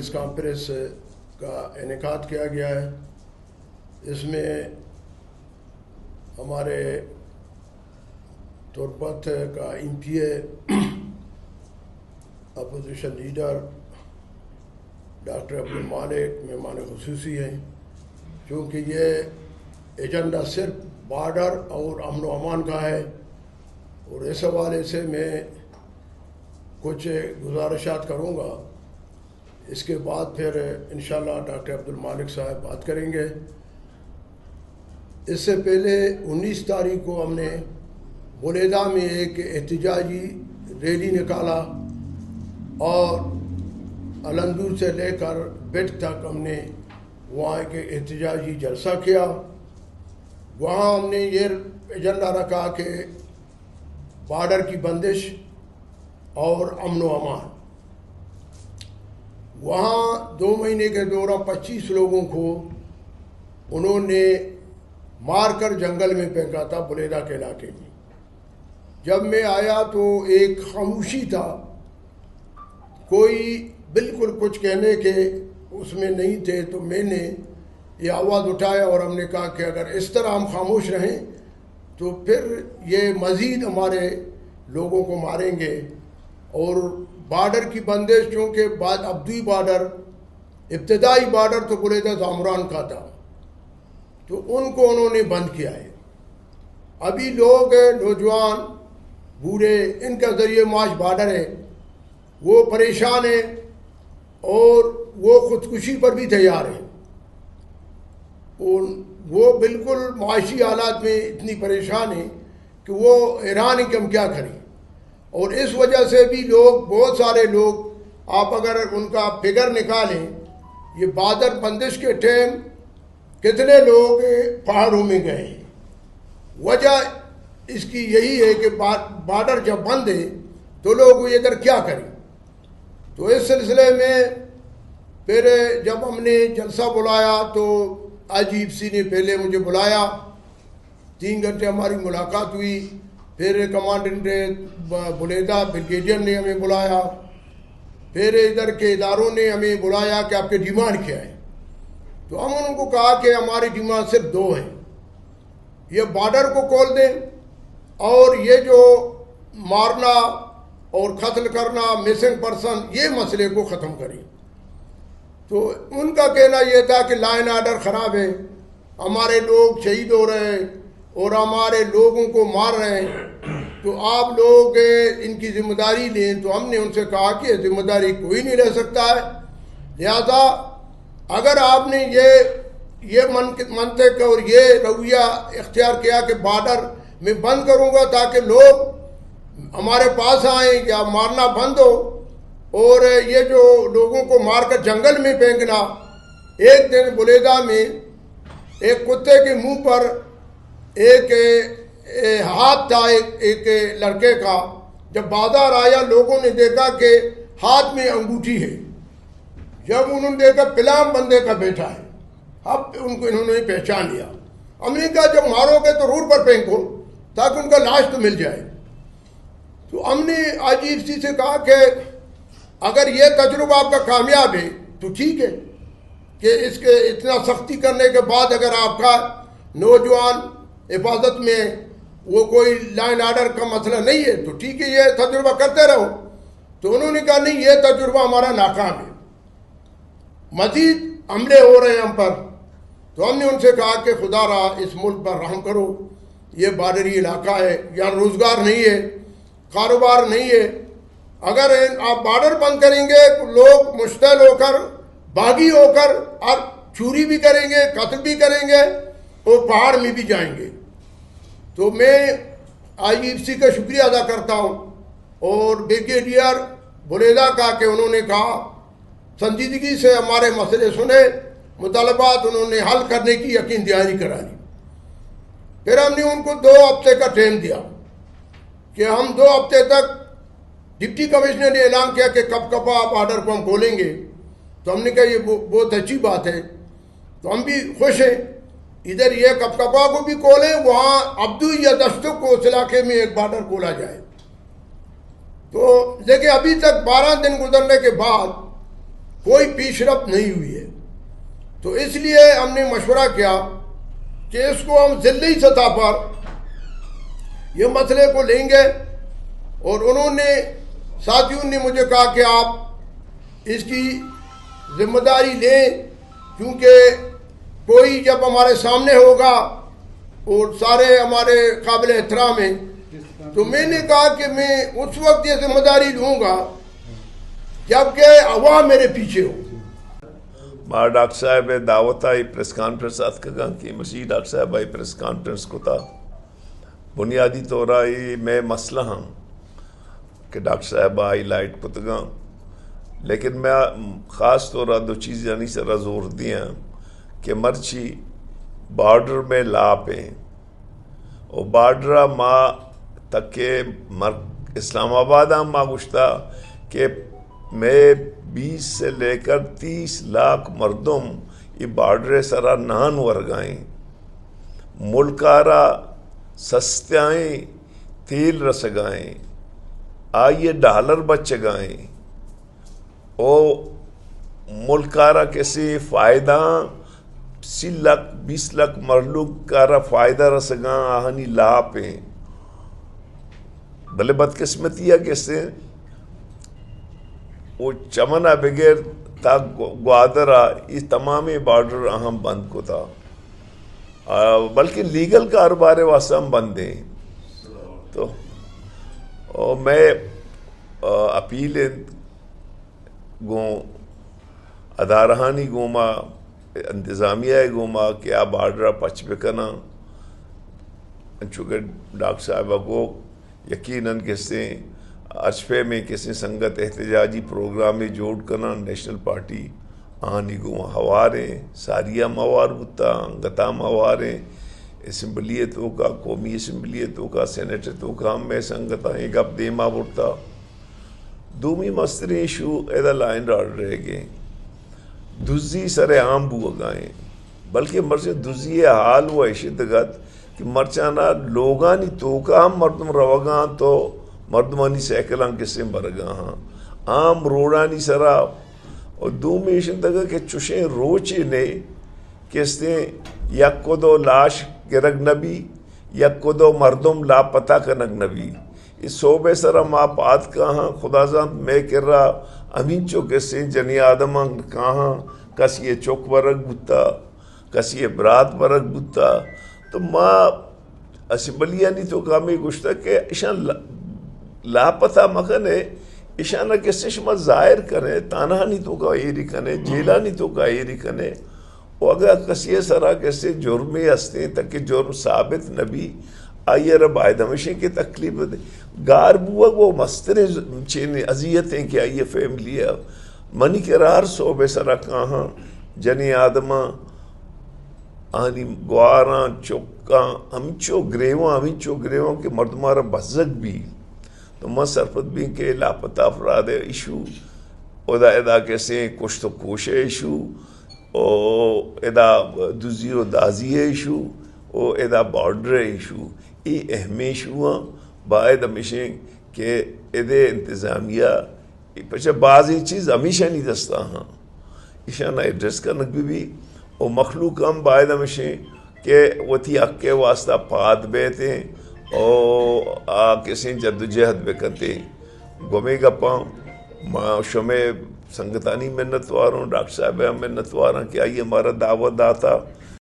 Press conference کا انعقاد کیا گیا ہے. اس میں ہمارے تربت کا ایم پی اے اپوزیشن لیڈر ڈاکٹر عبدالمالک مہمان خصوصی ہیں. چونکہ یہ ایجنڈا صرف بارڈر اور امن و امان کا ہے، اور اس حوالے سے میں کچھ گزارشات کروں گا. اس کے بعد پھر انشاءاللہ ڈاکٹر عبدالمالک صاحب بات کریں گے. اس سے پہلے 19 تاریخ کو ہم نے بلیدہ میں ایک احتجاجی ریلی نکالا، اور علندور سے لے کر بیٹ تک ہم نے وہاں ایک احتجاجی جلسہ کیا. وہاں ہم نے یہ ایجنڈا رکھا کہ بارڈر کی بندش اور امن و امان. وہاں 2 مہینے کے دوران 25 لوگوں کو انہوں نے مار کر جنگل میں پھینکا تھا بلیدہ کے علاقے میں. جب میں آیا تو ایک خاموشی تھا، کوئی بالکل کچھ کہنے کے اس میں نہیں تھے. تو میں نے یہ آواز اٹھایا اور ہم نے کہا کہ اگر اس طرح ہم خاموش رہیں تو پھر یہ مزید ہمارے لوگوں کو ماریں گے. اور بارڈر کی بندش، چونکہ ابدوی بارڈر، ابتدائی بارڈر تو بلیدہ زامران کا تھا، تو ان کو انہوں نے بند کیا ہے. ابھی لوگ نوجوان بوڑھے ان کا ذریعہ معاش بارڈر ہے، وہ پریشان ہیں اور وہ خودکشی پر بھی تیار ہیں. وہ بالکل معاشی حالات میں اتنی پریشان ہیں کہ وہ حیران ہیں کہ ہم کیا کریں. اور اس وجہ سے بھی لوگ، بہت سارے لوگ، آپ اگر ان کا فگر نکالیں، یہ بارڈر بندش کے ٹائم کتنے لوگ پہاڑوں میں گئے ہیں. وجہ اس کی یہی ہے کہ بارڈر جب بند ہے تو لوگ ادھر کیا کریں. تو اس سلسلے میں پھر جب ہم نے جلسہ بلایا تو IGFC نے پہلے مجھے بلایا، 3 گھنٹے ہماری ملاقات ہوئی. پھر کمانڈنٹ بلیدہ بریگیڈیئر نے ہمیں بلایا، پھر ادھر کے اداروں نے ہمیں بلایا کہ آپ کے ڈیمانڈ کیا ہے. تو ہم ان کو کہا کہ ہماری ڈیمانڈ صرف 2 ہیں. یہ بارڈر کو کھول دیں، اور یہ جو مارنا اور قتل کرنا، مسنگ پرسن، یہ مسئلے کو ختم کریں. تو ان کا کہنا یہ تھا کہ لا اینڈ آرڈر خراب ہے، ہمارے لوگ شہید ہو رہے ہیں اور ہمارے لوگوں کو مار رہے ہیں، تو آپ لوگ ان کی ذمہ داری لیں. تو ہم نے ان سے کہا کہ ذمہ داری کوئی نہیں لے سکتا ہے. لہذا اگر آپ نے یہ منطق اور یہ رویہ اختیار کیا کہ بارڈر میں بند کروں گا تاکہ لوگ ہمارے پاس آئیں یا مارنا بند ہو، اور یہ جو لوگوں کو مار کر جنگل میں پھینکنا. ایک دن بلیدہ میں ایک کتے کے منہ پر ایک ہاتھ تھا ایک لڑکے کا. جب بازار آیا لوگوں نے دیکھا کہ ہاتھ میں انگوٹھی ہے. جب انہوں نے دیکھا پلام بندے کا بیٹا ہے، اب انہوں نے پہچان لیا. ہم نے کہا جب مارو گے تو روڈ پر پھینکو تاکہ ان کا لاش تو مل جائے. تو ہم نے IGFC سے کہا کہ اگر یہ تجربہ آپ کا کامیاب ہے تو ٹھیک ہے، کہ اس کے اتنا سختی کرنے کے بعد اگر آپ کا نوجوان حفاظت میں وہ کوئی لا اینڈ آرڈر کا مسئلہ نہیں ہے تو ٹھیک ہے، یہ تجربہ کرتے رہو. تو انہوں نے کہا نہیں، یہ تجربہ ہمارا ناکام ہے، مزید حملے ہو رہے ہیں ہم پر. تو ہم نے ان سے کہا کہ خدا را اس ملک پر رحم کرو، یہ بارڈری علاقہ ہے، یہاں روزگار نہیں ہے، کاروبار نہیں ہے. اگر آپ بارڈر بند کریں گے لوگ مشتعل ہو کر، باغی ہو کر، اور چوری بھی کریں گے، قتل بھی کریں گے، اور پہاڑ میں بھی جائیں گے. تو میں IGFC کا شکریہ ادا کرتا ہوں اور بریگیڈیئر بلیدہ کا کہ انہوں نے کہا سنجیدگی سے ہمارے مسئلے سنے، مطالبات انہوں نے حل کرنے کی یقین دہانی کرا دی. پھر ہم نے ان کو 2 ہفتے کا ٹائم دیا کہ ہم 2 ہفتے تک، ڈپٹی کمشنر نے اعلان کیا کہ کب کب آپ آرڈر کو ہم کھولیں گے. تو ہم نے کہا یہ بہت اچھی بات ہے، تو ہم بھی خوش ہیں. ادھر یہ کپکپا کو بھی کھولیں، وہاں ابدو یا دشتوں کو اس علاقے میں ایک بارڈر کھولا جائے. تو لیکن ابھی تک 12 دن گزرنے کے بعد کوئی پیش رفت نہیں ہوئی ہے. تو اس لیے ہم نے مشورہ کیا کہ اس کو ہم ضلعی سطح پر یہ مسئلے کو لیں گے. اور انہوں نے ساتھیوں نے مجھے کہا کہ آپ اس کی ذمہ داری لیں، کیونکہ کوئی جب ہمارے سامنے ہوگا اور سارے ہمارے قابل احترام ہیں، تو میں نے کہا کہ میں اس وقت یہ ذمہ داری لوں گا جبکہ عوام میرے پیچھے ہو. ماں ڈاکٹر صاحب دعوت آئی پریس کانفرنس آت کگاں کی مسیح ڈاکٹر صاحب آئی پریس کانفرنس کو تھا. بنیادی طور آئی میں مسئلہ ہاں کہ ڈاکٹر صاحب آئی لائٹ کو تگاں، لیکن میں خاص طور دو چیز یعنی سر زور دیا کہ مرچی بارڈر میں لاپ ہیں اور بارڈر ماں تک کہ اسلام آباد ماں گشتہ کہ میں 20 سے لے کر 30 لاکھ مردم یہ بارڈر سرا نان ورگائیں ملکارا سستائیں تیل رسگائیں آئیے ڈالر بچ گائیں او ملکارا کسی فائدہ 30 لاکھ 20 لاکھ مرلوک کارا فائدہ رسگاں آہنی لاپیں بھلے بدقسمتی ہے کیسے وہ چمنہ بغیر تا گوادرہ یہ تمام بارڈر اہم بند کو تھا، بلکہ لیگل کاروبار واسطہ ہم بند ہیں. تو میں اپیل گوں ادارہانی گوما انتظامیہ گوما کہ آپ بارڈر پچ بکنا چونکہ ڈاکٹر صاحبہ کو یقیناً کسے اشفے میں کسی سنگت احتجاجی پروگرام میں جوڑ کرنا نیشنل پارٹی آنی گو ہواریں ساریہ موار بتا گتا مواریں اسمبلیتوں کا قومی اسمبلیتوں کا سینیٹوں کا ہم میں سنگتا ایک اب دیما بڑتا دومی مستری ایشو ایدہ لائن راڈ رہ گئے دزی سر عام بو گائیں بلکہ مرچہ دزی حال وہ اشدگت کہ مرچانا لوگانی توکا ہم مردم روگاں تو مردمانی سیکلان کسے مرگاں ہاں عام روڑانی سرا اور دومی اشدگت کہ چوشیں روچے نے کسے یک کو دو لاش گرگ نبی یک کو دو مردم لا پتہ کنگ نبی اس صوبے سرا ماں پات کہاں خدا زند میں کر رہا امین چو کسے جنی آدمان کہاں کسی یہ چوک ورگ بتا کسی یہ برات ورگ بتا تو ماں اسمبلیہ نہیں تو کامی گشتا کہ اشان لاپتہ مکنے اشانہ کسی شما ظاہر کریں تانہ نہیں تو کا ایری کنے جیلہ نہیں تو کا ایری کنے وہ اگر کسی سرا کسی جرمی ہستے تاکہ جرم ثابت نبی آئیے رب آئید ہمیشہ کی تکلیف دے گار بوا وہ مستر چین عذیتیں کہ آئیے فیملی ہے منی کرار صوبے سرا کہاں جنی آدمہ آنی گواراں چوکاں ہمچو گریواں کہ مردمارا بزگ بھی تو میں سرپت بھی کہ لاپتہ افراد ایشو ادا کیسے کچھ تو کوشے ایشو او ادا دزی و دازی ایشو او ادا بارڈر ایشو یہ اہم ایشو ہیں باید ہمیشہ کہ ادھے انتظامیہ پچھے بعضی چیز ہمیشہ نہیں دستا ہاں اشانہ ایڈریس کرنک بھی وہ مخلوق ہم باید ہمیشہ کہ وہ تھی اکے واسطہ پاد بیتے اور کسی جد جہد بکتے گمے گپاں شمع سنگتانی منتواروں ڈاکٹر صاحب منتواروں کہ آئیے ہمارا دعوت داتا